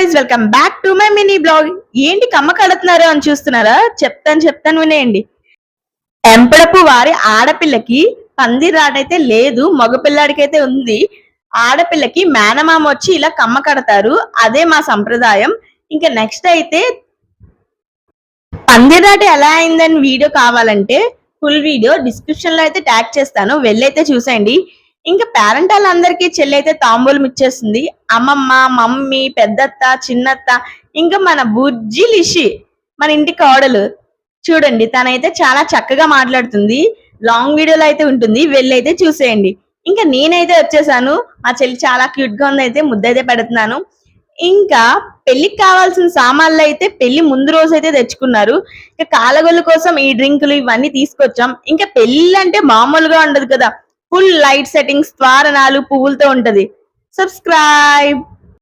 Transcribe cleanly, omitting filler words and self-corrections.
Guys, welcome back to my mini blog. ఏంటి కమ్మ కడుతున్నారు అని చూస్తున్నారా? చెప్తాను వినేయండి. ఎంపడపు వారి ఆడపిల్లకి పందిరాటైతే లేదు, మగపిల్లాడికైతే ఉంది. ఆడపిల్లకి మేనమామ వచ్చి ఇలా కమ్మ కడతారు, అదే మా సంప్రదాయం. ఇంకా నెక్స్ట్ అయితే పందిరాట ఎలా అయిందని వీడియో కావాలంటే ఫుల్ వీడియో డిస్క్రిప్షన్ లో అయితే ట్యాగ్ చేస్తాను, వెళ్ళైతే చూసేయండి. ఇంకా పేరెంట్ వాళ్ళందరికీ చెల్లి అయితే తాంబూలం ఇచ్చేస్తుంది. అమ్మమ్మ, మమ్మీ, పెద్దత్త, చిన్నత్త, ఇంకా మన బుజ్జి లిషి, మన ఇంటి కోడలు చూడండి, తనైతే చాలా చక్కగా మాట్లాడుతుంది. లాంగ్ వీడియోలో అయితే ఉంటుంది, వెళ్ళైతే చూసేయండి. ఇంకా నేనైతే వచ్చేసాను, మా చెల్లి చాలా క్యూట్ గా ఉంది, అయితే ముద్దైతే పెడుతున్నాను. ఇంకా పెళ్లికి కావాల్సిన సామాన్లు అయితే పెళ్లి ముందు రోజు అయితే తెచ్చుకున్నారు. ఇంకా కాలగొల్ల కోసం ఈ డ్రింకులు ఇవన్నీ తీసుకొచ్చాం. ఇంకా పెళ్లి అంటే మామూలుగా ఉండదు కదా, ఫుల్ లైట్ సెట్టింగ్స్, త్వారణాలు, పువ్వులతో ఉంటది. సబ్స్క్రైబ్.